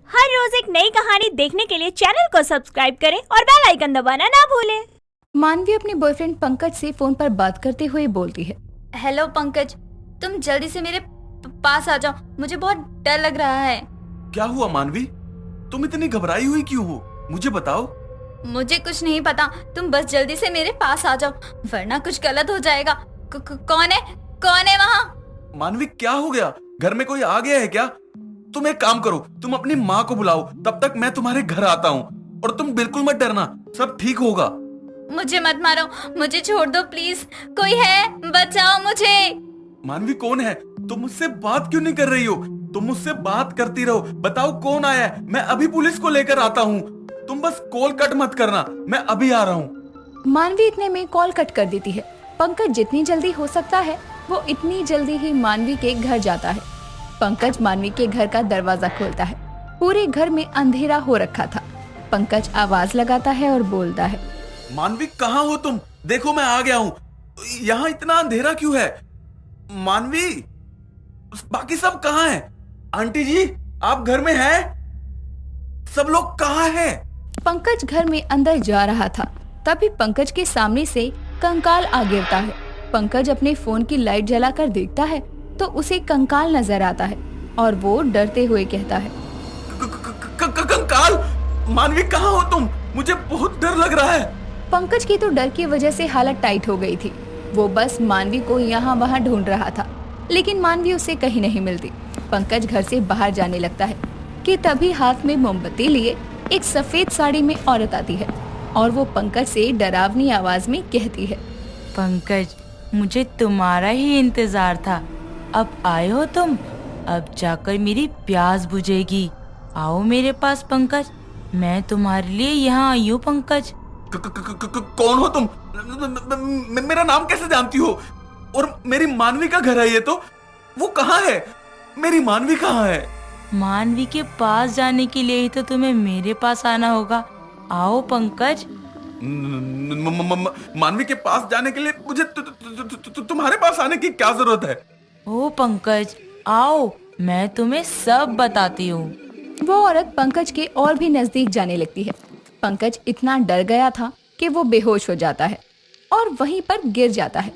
हर रोज एक नई कहानी देखने के लिए चैनल को सब्सक्राइब करें और बेल आइकन दबाना ना भूलें। मानवी अपने बॉयफ्रेंड पंकज से फोन पर बात करते हुए बोलती है। हेलो पंकज, तुम जल्दी से मेरे पास आ जाओ, मुझे बहुत डर लग रहा है। क्या हुआ मानवी? तुम इतनी घबराई हुई क्यों हो? मुझे बताओ। मुझे कुछ नहीं पता, तुम बस जल्दी से मेरे पास आ जाओ, वरना कुछ गलत हो जाएगा। कौन है वहाँ? मानवी क्या हो गया? घर में कोई आ गया है क्या? तुम एक काम करो, तुम अपनी माँ को बुलाओ, तब तक मैं तुम्हारे घर आता हूँ। और तुम बिल्कुल मत डरना, सब ठीक होगा। मुझे मत मारो, मुझे छोड़ दो प्लीज, कोई है, बचाओ मुझे। मानवी कौन है? तुम मुझसे बात क्यों नहीं कर रही हो? तुम मुझसे बात करती रहो, बताओ कौन आया है? मैं अभी पुलिस को लेकर आता हूँ। तुम बस कॉल कट मत करना, मैं अभी आ रहा हूँ। मानवी इतने में कॉल कट कर देती है। पंकज जितनी जल्दी हो सकता है वो इतनी जल्दी ही मानवी के घर जाता है। पंकज मानवी के घर का दरवाजा खोलता है। पूरे घर में अंधेरा हो रखा था। पंकज आवाज लगाता है और बोलता है, मानवी कहाँ हो तुम? देखो मैं आ गया हूँ। यहाँ इतना अंधेरा क्यों है? मानवी, बाकी सब कहाँ हैं? आंटी जी, आप घर में हैं? सब लोग कहाँ हैं? पंकज घर में अंदर जा रहा था, तभी पंकज के सामने से कंकाल आ गिरता है। पंकज अपने फोन की लाइट जलाकर देखता है तो उसे कंकाल नजर आता है और वो डरते हुए कहता है, कंकाल! मानवी कहाँ हो तुम? मुझे बहुत डर लग रहा है। पंकज की तो डर की वजह से हालत टाइट हो गई थी। वो बस मानवी को यहाँ वहाँ ढूंढ रहा था, लेकिन मानवी उसे कहीं नहीं मिलती। पंकज घर से बाहर जाने लगता है कि तभी हाथ में मोमबत्ती लिए एक सफेद साड़ी में औरत आती है और वो पंकज से डरावनी आवाज में कहती है, पंकज, मुझे तुम्हारा ही इंतजार था। अब आए हो तुम, अब जाकर मेरी प्यास बुझेगी। आओ मेरे पास पंकज, मैं तुम्हारे लिए यहाँ आई हूँ पंकज। कौन हो तुम? मेरा नाम कैसे जानती हो? और मेरी मानवी का घर है ये तो? वो कहाँ है? मेरी मानवी कहाँ है? मानवी के पास जाने के लिए ही तो तुम्हें मेरे पास आना होगा। आओ पंकज। मानवी के पास जाने के लिए मुझे तुम्हारे पास आने की क्या जरूरत है? ओ पंकज, आओ, मैं तुम्हें सब बताती हूँ। वो औरत पंकज के और भी नजदीक जाने लगती है। पंकज इतना डर गया था कि वो बेहोश हो जाता है और वहीं पर गिर जाता है।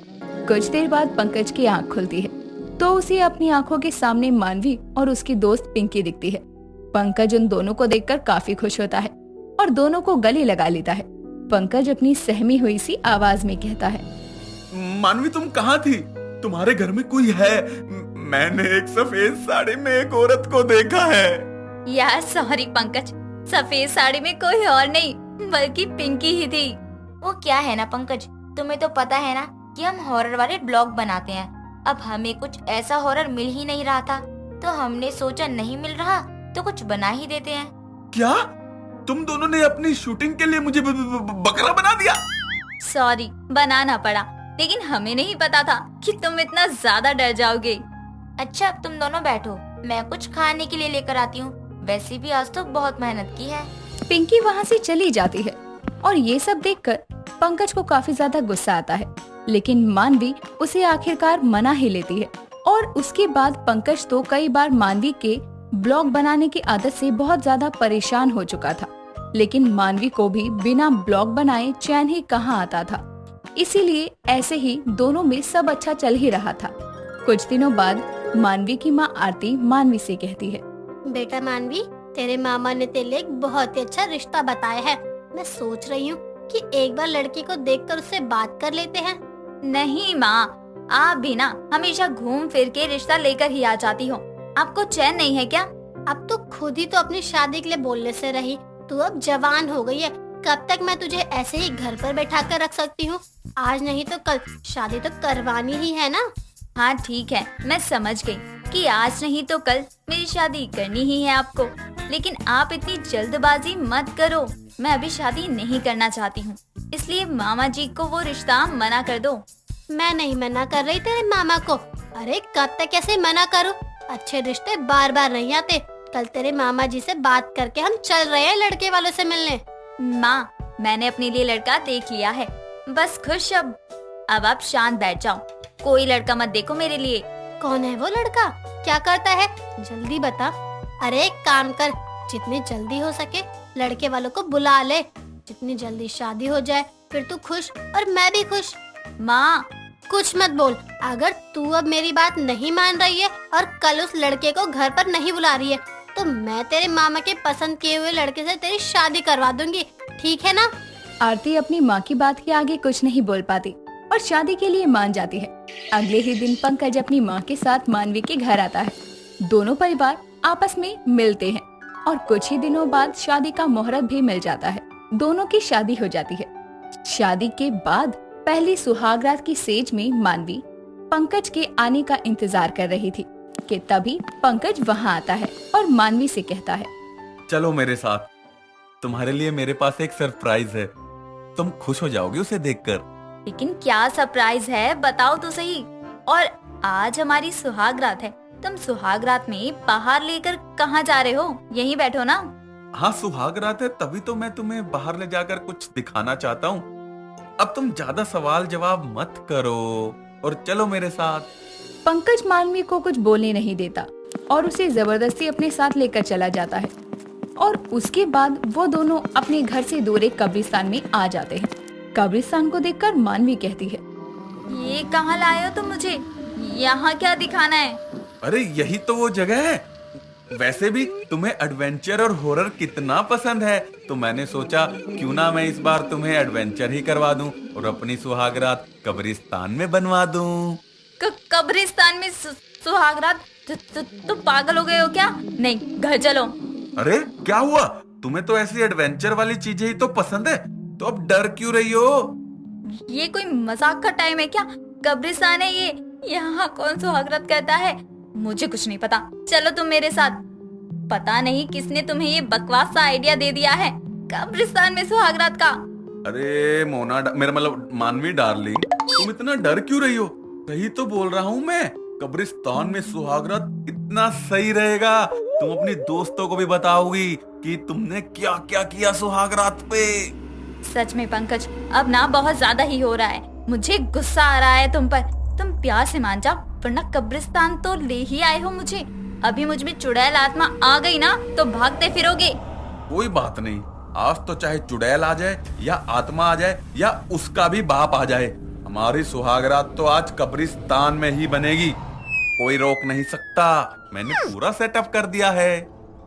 कुछ देर बाद पंकज की आंख खुलती है तो उसे अपनी आंखों के सामने मानवी और उसकी दोस्त पिंकी दिखती है। पंकज उन दोनों को देखकर काफी खुश होता है और दोनों को गले लगा लेता है। पंकज अपनी सहमी हुई सी आवाज में कहता है, मानवी तुम कहाँ थी? तुम्हारे घर में कोई है? मैंने एक सफेद साड़ी में एक औरत को देखा है। यार सॉरी पंकज, सफेद साड़ी में कोई और नहीं बल्कि पिंकी ही थी। वो क्या है ना पंकज, तुम्हें तो पता है ना कि हम हॉरर वाले ब्लॉग बनाते हैं। अब हमें कुछ ऐसा हॉरर मिल ही नहीं रहा था, तो हमने सोचा नहीं मिल रहा तो कुछ बना ही देते हैं। क्या तुम दोनों ने अपनी शूटिंग के लिए मुझे बकरा बना दिया? सॉरी, बनाना पड़ा, लेकिन हमें नहीं पता था कि तुम इतना ज्यादा डर जाओगे। अच्छा अब तुम दोनों बैठो, मैं कुछ खाने के लिए लेकर आती हूँ। वैसे भी आज तो बहुत मेहनत की है। पिंकी वहाँ से चली जाती है और ये सब देखकर पंकज को काफी ज्यादा गुस्सा आता है, लेकिन मानवी उसे आखिरकार मना ही लेती है। और उसके बाद पंकज तो कई बार मानवी के ब्लॉग बनाने की आदत से बहुत ज्यादा परेशान हो चुका था, लेकिन मानवी को भी बिना ब्लॉग बनाए चैन ही कहाँ आता था। इसीलिए ऐसे ही दोनों में सब अच्छा चल ही रहा था। कुछ दिनों बाद मानवी की माँ आरती मानवी से कहती है, बेटा मानवी, तेरे मामा ने तेरे लिए एक बहुत ही अच्छा रिश्ता बताया है। मैं सोच रही हूँ कि एक बार लड़की को देखकर उससे बात कर लेते हैं। नहीं माँ, आप भी ना हमेशा घूम फिर के रिश्ता लेकर ही आ जाती हो। आपको चैन नहीं है क्या? अब तो खुद ही तो अपनी शादी के लिए बोलने से रही। तू अब जवान हो गई है, कब तक मैं तुझे ऐसे ही घर पर बैठा कर रख सकती हूँ? आज नहीं तो कल शादी तो करवानी ही है ना। हाँ ठीक है, मैं समझ गई कि आज नहीं तो कल मेरी शादी करनी ही है आपको, लेकिन आप इतनी जल्दबाजी मत करो। मैं अभी शादी नहीं करना चाहती हूँ, इसलिए मामा जी को वो रिश्ता मना कर दो। मैं नहीं मना कर रही तेरे मामा को। अरे कब तक कैसे मना करूँ? अच्छे रिश्ते बार बार नहीं आते। कल तेरे मामा जी से बात करके हम चल रहे हैं लड़के वालों से मिलने। माँ, मैंने अपने लिए लड़का देख लिया है, बस खुश। अब आप शांत बैठ जाओ, कोई लड़का मत देखो मेरे लिए। कौन है वो लड़का? क्या करता है? जल्दी बता। अरे एक काम कर, जितनी जल्दी हो सके लड़के वालों को बुला ले। जितनी जल्दी शादी हो जाए फिर तू खुश और मैं भी खुश। माँ, कुछ मत बोल। अगर तू अब मेरी बात नहीं मान रही है और कल उस लड़के को घर पर नहीं बुला रही है तो मैं तेरे मामा के पसंद किए हुए लड़के से तेरी शादी करवा दूंगी, ठीक है ना? आरती अपनी माँ की बात के आगे कुछ नहीं बोल पाती और शादी के लिए मान जाती है। अगले ही दिन पंकज अपनी माँ के साथ मानवी के घर आता है। दोनों परिवार आपस में मिलते हैं और कुछ ही दिनों बाद शादी का मुहूर्त भी मिल जाता है। दोनों की शादी हो जाती है। शादी के बाद पहली सुहागरात की सेज में मानवी पंकज के आने का इंतजार कर रही थी कि तभी पंकज वहाँ आता है और मानवी से कहता है, चलो मेरे साथ, तुम्हारे लिए मेरे पास एक सरप्राइज है। तुम खुश हो जाओगे उसे देखकर। लेकिन क्या सरप्राइज है, बताओ तो सही। और आज हमारी सुहागरात है, तुम सुहागरात में बाहर लेकर कहाँ जा रहे हो? यहीं बैठो ना। हाँ, सुहागरात है तभी तो मैं तुम्हें बाहर ले जाकर कुछ दिखाना चाहता हूँ। अब तुम ज्यादा सवाल जवाब मत करो और चलो मेरे साथ। पंकज मानवी को कुछ बोलने नहीं देता और उसे जबरदस्ती अपने साथ लेकर चला जाता है और उसके बाद वो दोनों अपने घर से दूर एक कब्रिस्तान में आ जाते हैं। कब्रिस्तान को देखकर मानवी कहती है, ये कहाँ लाए हो तुम मुझे? यहाँ क्या दिखाना है? अरे यही तो वो जगह है। वैसे भी तुम्हें एडवेंचर और हॉरर कितना पसंद है, तो मैंने सोचा क्यों ना मैं इस बार तुम्हें एडवेंचर ही करवा दूं और अपनी सुहागरात कब्रिस्तान में बनवा दूं। कब्रिस्तान में सुहागरात? तुम पागल हो गए हो क्या? नहीं, घर चलो। अरे क्या हुआ? तुम्हें तो ऐसी एडवेंचर वाली चीजें ही तो पसंद है, तो अब डर क्यों रही हो? ये कोई मजाक का टाइम है क्या? कब्रिस्तान है ये, यहाँ कौन सुहागरात कहता है? मुझे कुछ नहीं पता, चलो तुम मेरे साथ। पता नहीं किसने तुम्हें ये बकवास सा आइडिया दे दिया है कब्रिस्तान में सुहागरात का। अरे मोना, मेरा मतलब मानवी डार्लिंग, तुम इतना डर क्यों रही हो? सही तो बोल रहा हूँ मैं, कब्रिस्तान में सुहागरात इतना सही रहेगा। तुम अपनी दोस्तों को भी बताओगी कि तुमने क्या क्या किया सुहागरात पे। सच में पंकज, अब ना बहुत ज्यादा ही हो रहा है। मुझे गुस्सा आ रहा है तुम पर। तुम प्यार से मान जाओ, वरना कब्रिस्तान तो ले ही आए हो मुझे। अभी मुझ में चुड़ैल आत्मा आ गई ना तो भागते फिरोगे। कोई बात नहीं, आज तो चाहे चुड़ैल आ जाए या आत्मा आ जाए या उसका भी बाप आ जाए, हमारी सुहागरात तो आज कब्रिस्तान में ही बनेगी। कोई रोक नहीं सकता, मैंने पूरा सेटअप कर दिया है।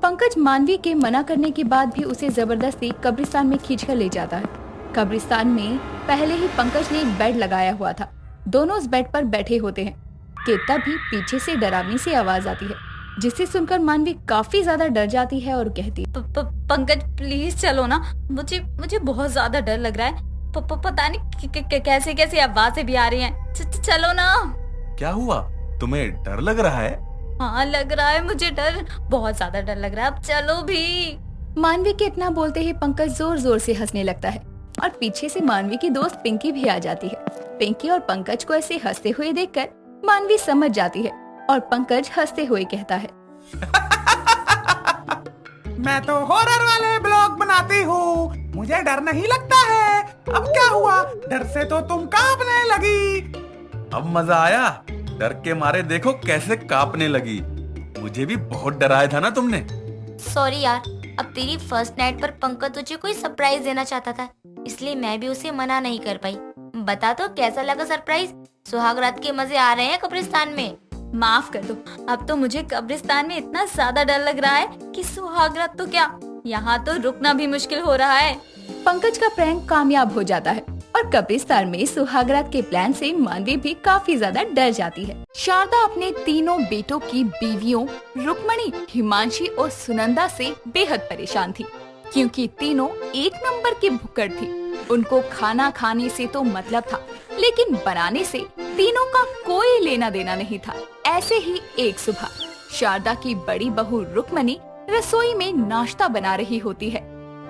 पंकज मानवी के मना करने के बाद भी उसे जबरदस्ती कब्रिस्तान में खींचकर ले जाता है। कब्रिस्तान में पहले ही पंकज ने एक बेड लगाया हुआ था। दोनों उस बेड पर बैठे होते हैं कि तभी पीछे से डरावनी सी आवाज आती है, जिसे सुनकर मानवी काफी ज्यादा डर जाती है और कहती है, पंकज प्लीज चलो ना, मुझे बहुत ज्यादा डर लग रहा है। पता नहीं कैसे कैसे आवाजें भी आ रही हैं। चलो ना। क्या हुआ, तुम्हें डर लग रहा है? हाँ लग रहा है मुझे डर, बहुत ज्यादा डर लग रहा है। अब चलो भी। मानवी के इतना बोलते ही पंकज जोर जोर से हंसने लगता है और पीछे से मानवी की दोस्त पिंकी भी आ जाती है। पिंकी और पंकज को ऐसे हंसते हुए देखकर मानवी समझ जाती है और पंकज हंसते हुए कहता है, मैं तो हॉरर वाले ब्लॉग बनाती हूँ, मुझे डर नहीं लगता है। अब क्या हुआ, डर से तो तुम कांपने लगी। अब मजा आया? डर के मारे देखो कैसे कांपने लगी। मुझे भी बहुत डराया था ना तुमने। सॉरी यार, अब तेरी फर्स्ट नाइट पर पंकज तुझे कोई सरप्राइज देना चाहता था, इसलिए मैं भी उसे मना नहीं कर पाई। बता तो कैसा लगा सरप्राइज? सुहागरात के मजे आ रहे हैं कब्रिस्तान में? माफ कर दो, अब तो मुझे कब्रिस्तान में इतना ज्यादा डर लग रहा है कि सुहागरात तो क्या, यहाँ तो रुकना भी मुश्किल हो रहा है। पंकज का प्रैंक कामयाब हो जाता है और कब्रिस्तान में सुहागरात के प्लान से मानवी भी काफी ज्यादा डर जाती है। शारदा अपने तीनों बेटों की बीवियों रुक्मणी, हिमांशी और सुनंदा से बेहद परेशान थी, क्योंकि तीनों एक नंबर की भुक्कड़ थी। उनको खाना खाने से तो मतलब था, लेकिन बनाने से तीनों का कोई लेना देना नहीं था। ऐसे ही एक सुबह शारदा की बड़ी बहू रुक्मणी रसोई में नाश्ता बना रही होती है,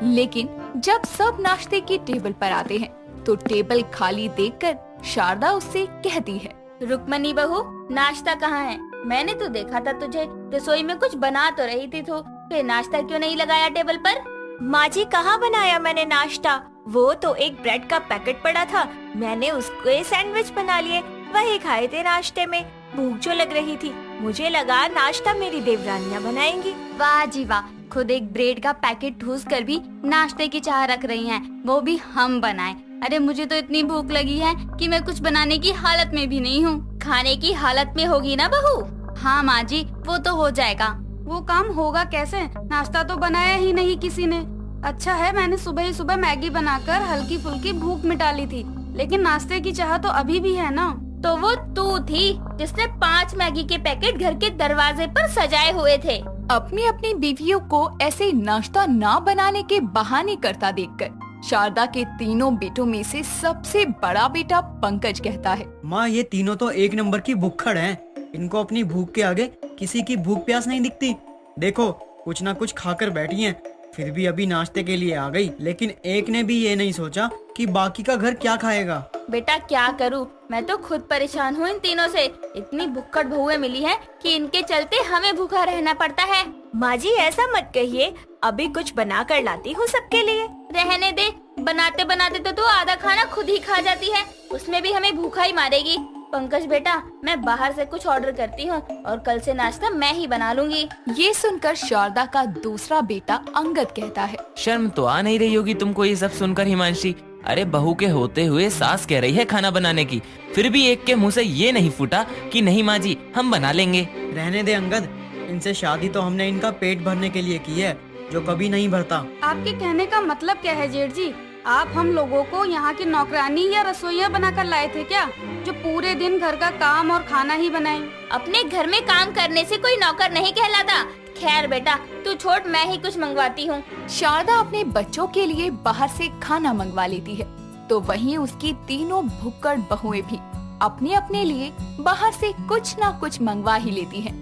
लेकिन जब सब नाश्ते की टेबल पर आते हैं तो टेबल खाली देखकर शारदा उससे कहती है, रुक्मणी बहू, नाश्ता कहाँ है? मैंने तो देखा था तुझे रसोई में कुछ बना तो रही थी, तो फिर नाश्ता क्यों नहीं लगाया टेबल पर? माँ जी, कहाँ बनाया मैंने नाश्ता? वो तो एक ब्रेड का पैकेट पड़ा था, मैंने उसके सैंडविच बना लिए, वही खाए थे नाश्ते में। भूख जो लग रही थी, मुझे लगा नाश्ता मेरी देवरानियाँ बनाएंगी। वाह जी वाह, खुद एक ब्रेड का पैकेट ठूस कर भी नाश्ते की चाह रख रही हैं, वो भी हम बनाए। अरे मुझे तो इतनी भूख लगी है कि मैं कुछ बनाने की हालत में भी नहीं हूँ। खाने की हालत में होगी ना बहू? हाँ माँ जी, वो तो हो जाएगा। वो काम होगा कैसे? नाश्ता तो बनाया ही नहीं किसी ने। अच्छा है मैंने सुबह ही सुबह मैगी बनाकर हल्की फुल्की भूख मिटा ली थी, लेकिन नाश्ते की चाह तो अभी भी है ना। तो वो तू थी जिसने 5 मैगी के पैकेट घर के दरवाजे पर सजाए हुए थे। अपनी अपनी बीवियों को ऐसे नाश्ता ना बनाने के बहाने करता देखकर शारदा के तीनों बेटों में से सबसे बड़ा बेटा पंकज कहता है, माँ ये तीनों तो एक नंबर की भुक्खड़ हैं। इनको अपनी भूख के आगे किसी की भूख प्यास नहीं दिखती। देखो कुछ ना कुछ खाकर बैठी हैं, फिर भी अभी नाश्ते के लिए आ गई। लेकिन एक ने भी ये नहीं सोचा कि बाकी का घर क्या खाएगा। बेटा क्या करूँ, मैं तो खुद परेशान हूँ इन तीनों से। इतनी भुक्कड़ बहुएं मिली हैं कि इनके चलते हमें भूखा रहना पड़ता है। माँ जी ऐसा मत कहिए, अभी कुछ बना कर लाती हूँ सबके लिए। रहने दे, बनाते बनाते तो तू आधा खाना खुद ही खा जाती है, उसमें भी हमें भूखा ही मारेगी। पंकज बेटा, मैं बाहर से कुछ ऑर्डर करती हूँ और कल से नाश्ता मैं ही बना लूंगी। ये सुनकर शारदा का दूसरा बेटा अंगद कहता है, शर्म तो आ नहीं रही होगी तुमको ये सब सुनकर हिमांशी। अरे बहू के होते हुए सास कह रही है खाना बनाने की, फिर भी एक के मुंह से ये नहीं फूटा कि नहीं माँ जी हम बना लेंगे। रहने दे अंगद, इनसे शादी तो हमने इनका पेट भरने के लिए की है, जो कभी नहीं भरता। आपके कहने का मतलब क्या है जेठ जी? आप हम लोगों को यहाँ की नौकरानी या रसोइया बनाकर लाए थे क्या, जो पूरे दिन घर का काम और खाना ही बनाए? अपने घर में काम करने से कोई नौकर नहीं कहलाता। खैर बेटा तू छोड़, मैं ही कुछ मंगवाती हूँ। शारदा अपने बच्चों के लिए बाहर से खाना मंगवा लेती है, तो वहीं उसकी तीनों भुक्कड़ बहुएं भी अपने अपने लिए बाहर से कुछ ना कुछ मंगवा ही लेती हैं।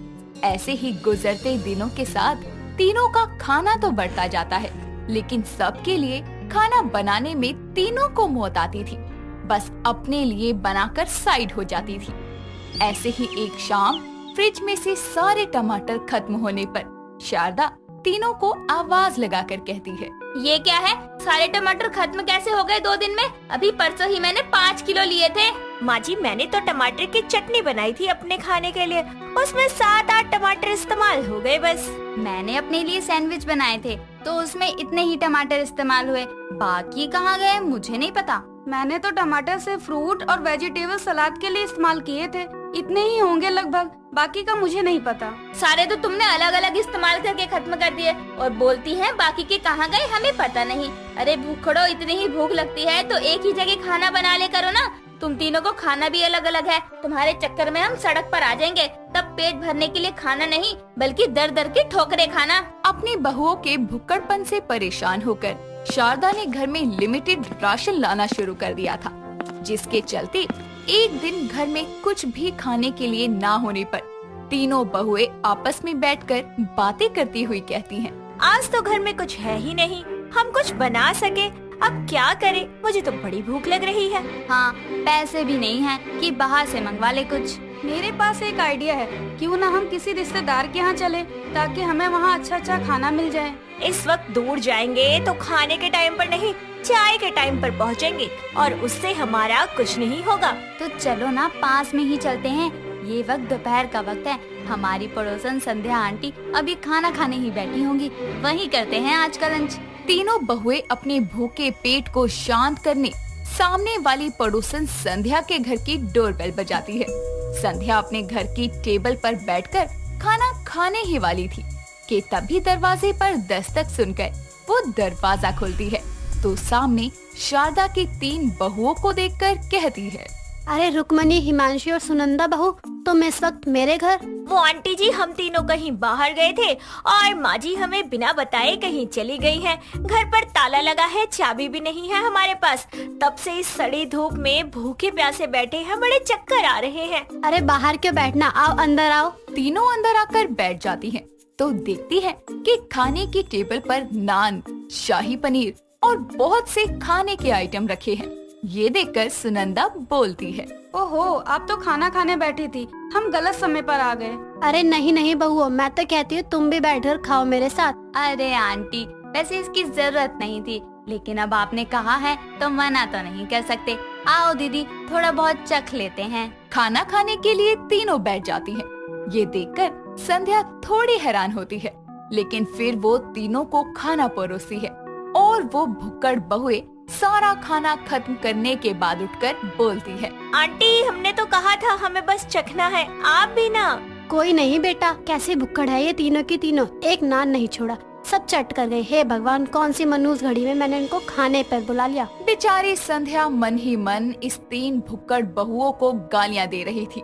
ऐसे ही गुजरते दिनों के साथ तीनों का खाना तो बढ़ता जाता है, लेकिन सबके लिए खाना बनाने में तीनों को मौत आती थी। बस अपने लिए बनाकर साइड हो जाती थी। ऐसे ही एक शाम फ्रिज में से सारे टमाटर खत्म होने पर शारदा तीनों को आवाज लगाकर कहती है, ये क्या है, सारे टमाटर खत्म कैसे हो गए 2 दिन में? अभी परसों ही मैंने 5 किलो लिए थे। माँ जी मैंने तो टमाटर की चटनी बनाई थी अपने खाने के लिए, उसमें 7-8 टमाटर इस्तेमाल हो गए बस। मैंने अपने लिए सैंडविच बनाए थे तो उसमें इतने ही टमाटर इस्तेमाल हुए, बाकी कहाँ गए मुझे नहीं पता। मैंने तो टमाटर से फ्रूट और वेजिटेबल सलाद के लिए इस्तेमाल किए थे, इतने ही होंगे लगभग, बाकी का मुझे नहीं पता। सारे तो तुमने अलग अलग इस्तेमाल करके खत्म कर दिए और बोलती हैं बाकी के कहाँ गए हमें पता नहीं। अरे भूखड़ो, इतनी ही भूख लगती है तो एक ही जगह खाना बना ले करो ना। तुम तीनों को खाना भी अलग अलग है, तुम्हारे चक्कर में हम सड़क पर आ जाएंगे, तब पेट भरने के लिए खाना नहीं बल्कि दर दर की ठोकरे खाना। अपनी बहुओं के भुक्कड़पन से परेशान होकर शारदा ने घर में लिमिटेड राशन लाना शुरू कर दिया था, जिसके चलते एक दिन घर में कुछ भी खाने के लिए ना होने पर तीनों बहुएं आपस में बैठकर बातें करती हुई कहती हैं, आज तो घर में कुछ है ही नहीं, हम कुछ बना सके, अब क्या करें, मुझे तो बड़ी भूख लग रही है। हाँ, पैसे भी नहीं हैं कि बाहर से मंगवा ले कुछ। मेरे पास एक आइडिया है, क्यों ना हम किसी रिश्तेदार के यहाँ चले ताकि हमें वहाँ अच्छा अच्छा खाना मिल जाए। इस वक्त दूर जाएंगे तो खाने के टाइम पर नहीं, चाय के टाइम पर पहुँचेंगे और उससे हमारा कुछ नहीं होगा। तो चलो ना, पास में ही चलते हैं। ये वक्त दोपहर का वक्त है, हमारी पड़ोसन संध्या आंटी अभी खाना खाने ही बैठी होंगी, वहीं करते हैं आज का लंच। तीनों बहुएं अपने भूखे पेट को शांत करने सामने वाली पड़ोसन संध्या के घर की डोरबेल बजाती है। संध्या अपने घर की टेबल पर बैठकर खाना खाने ही वाली थी कि तभी दरवाजे पर दस्तक सुनकर वो दरवाजा खोलती है, तो सामने शारदा की 3 बहुओं को देखकर कहती है, अरे रुक्मणी, हिमांशी और सुनंदा बहू, तुम इस वक्त मेरे घर? वो आंटी जी हम तीनों कहीं बाहर गए थे और माँ जी हमें बिना बताए कहीं चली गई हैं। घर पर ताला लगा है, चाबी भी नहीं है हमारे पास। तब से इस सड़ी धूप में भूखे प्यासे बैठे हैं, बड़े चक्कर आ रहे हैं। अरे बाहर क्यों बैठना, आओ अंदर आओ। तीनों अंदर आकर बैठ जाती हैं, तो देखती है कि खाने की टेबल पर नान, शाही पनीर और बहुत से खाने के आइटम रखे हैं। ये देखकर सुनंदा बोलती है, ओहो, आप तो खाना खाने बैठी थी, हम गलत समय पर आ गए। अरे नहीं नहीं बहू, मैं तो कहती हूँ तुम भी बैठकर खाओ मेरे साथ। अरे आंटी, वैसे इसकी जरूरत नहीं थी, लेकिन अब आपने कहा है तो मना तो नहीं कर सकते। आओ दीदी, थोड़ा बहुत चख लेते हैं। खाना खाने के लिए तीनों बैठ जाती हैं। ये देखकर संध्या थोड़ी हैरान होती है, लेकिन फिर वो तीनों को खाना परोसती है और वो भुक्कड़ बहुए सारा खाना खत्म करने के बाद उठकर बोलती है, आंटी हमने तो कहा था हमें बस चखना है, आप भी ना। कोई नहीं बेटा, कैसे भुक्कड़ है ये तीनों की तीनों, एक नान नहीं छोड़ा, सब चट कर गए। हे भगवान, कौन सी मनूस घड़ी में मैंने इनको खाने पर बुला लिया। बेचारी संध्या मन ही मन इस 3 भुक्कड़ बहुओं को गालियां दे रही थी।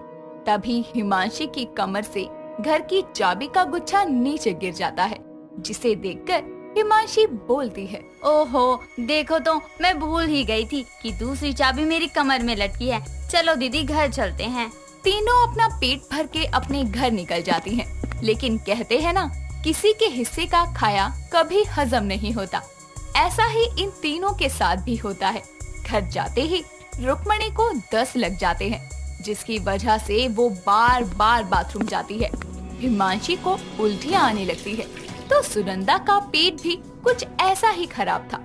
तभी हिमांशी की कमर से घर की चाबी का गुच्छा नीचे गिर जाता है, जिसे देखकर हिमांशी बोलती है, ओहो देखो तो, मैं भूल ही गई थी कि दूसरी चाबी मेरी कमर में लटकी है। चलो दीदी घर चलते हैं। तीनों अपना पेट भर के अपने घर निकल जाती हैं। लेकिन कहते हैं ना, किसी के हिस्से का खाया कभी हजम नहीं होता। ऐसा ही इन तीनों के साथ भी होता है। घर जाते ही रुक्मणी को 10 लग जाते हैं, जिसकी वजह से वो बार बार बाथरूम जाती है। हिमांशी को उल्टियां आने लगती है, तो सुनंदा का पेट भी कुछ ऐसा ही खराब था।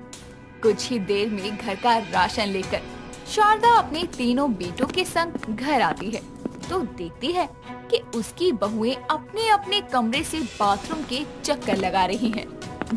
कुछ ही देर में घर का राशन लेकर शारदा अपने तीनों बेटों के संग घर आती है, तो देखती है कि उसकी बहुएं अपने अपने कमरे से बाथरूम के चक्कर लगा रही हैं।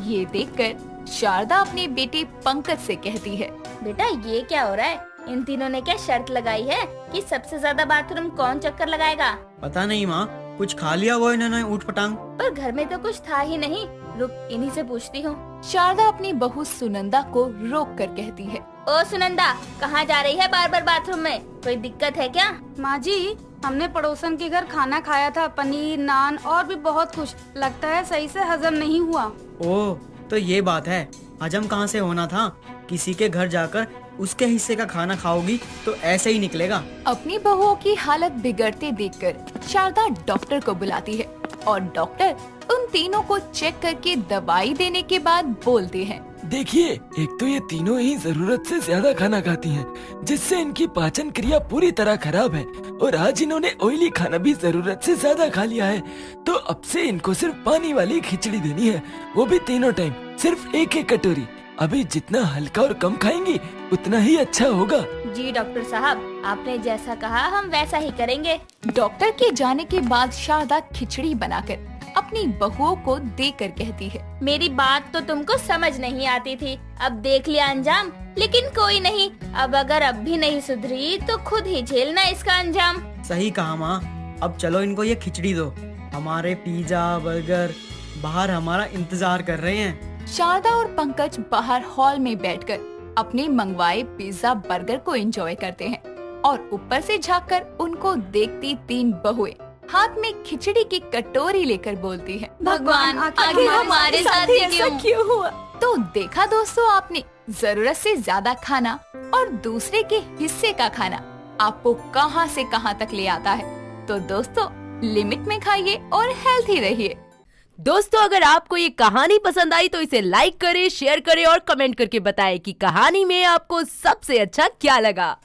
ये देखकर शारदा अपने बेटे पंकज से कहती है, बेटा ये क्या हो रहा है? इन तीनों ने क्या शर्त लगाई है कि सबसे ज्यादा बाथरूम कौन चक्कर लगाएगा? पता नहीं माँ, कुछ खा लिया वो इन्होंने ऊट पटांग। पर घर में तो कुछ था ही नहीं। रुक, इन्हीं से पूछती हूँ। शारदा अपनी बहू सुनंदा को रोक कर कहती है, ओ सुनंदा, कहाँ जा रही है बार बार बाथरूम में? कोई दिक्कत है क्या? माँ जी, हमने पड़ोसन के घर खाना खाया था, पनीर, नान और भी बहुत कुछ। लगता है सही से हजम नहीं हुआ। ओह, तो ये बात है। हजम कहाँ से होना था? किसी के घर जाकर उसके हिस्से का खाना खाओगी तो ऐसे ही निकलेगा। अपनी बहुओं की हालत बिगड़ते देखकर शारदा डॉक्टर को बुलाती है और डॉक्टर उन तीनों को चेक करके दवाई देने के बाद बोलते हैं, देखिए, एक तो ये तीनों ही जरूरत से ज्यादा खाना खाती हैं, जिससे इनकी पाचन क्रिया पूरी तरह खराब है, और आज इन्होंने ऑयली खाना भी जरूरत से ज्यादा खा लिया है। तो अब से इनको सिर्फ पानी वाली खिचड़ी देनी है, वो भी तीनों टाइम, सिर्फ 1-1 कटोरी। अभी जितना हल्का और कम खाएंगी उतना ही अच्छा होगा। जी डॉक्टर साहब, आपने जैसा कहा हम वैसा ही करेंगे। डॉक्टर के जाने के बाद शारदा खिचड़ी बनाकर अपनी बहुओं को देकर कहती है, मेरी बात तो तुमको समझ नहीं आती थी, अब देख लिया अंजाम। लेकिन कोई नहीं, अब अगर अब भी नहीं सुधरी तो खुद ही झेलना इसका अंजाम। सही कहा माँ, अब चलो इनको ये खिचड़ी दो। हमारे पिज्जा बर्गर बाहर हमारा इंतजार कर रहे हैं। शारदा और पंकज बाहर हॉल में बैठकर अपने मंगवाए पिज्जा बर्गर को एंजॉय करते हैं और ऊपर से झांककर उनको देखती 3 बहुएं हाथ में खिचड़ी की कटोरी लेकर बोलती हैं, भगवान आखिर हमारे साथ ही क्यों हुआ? तो देखा दोस्तों आपने, जरूरत से ज्यादा खाना और दूसरे के हिस्से का खाना आपको कहां से कहां तक ले आता है। तो दोस्तों, लिमिट में खाइए और हेल्थी रहिए। दोस्तों, अगर आपको ये कहानी पसंद आई तो इसे लाइक करें, शेयर करें और कमेंट करके बताएं कि कहानी में आपको सबसे अच्छा क्या लगा।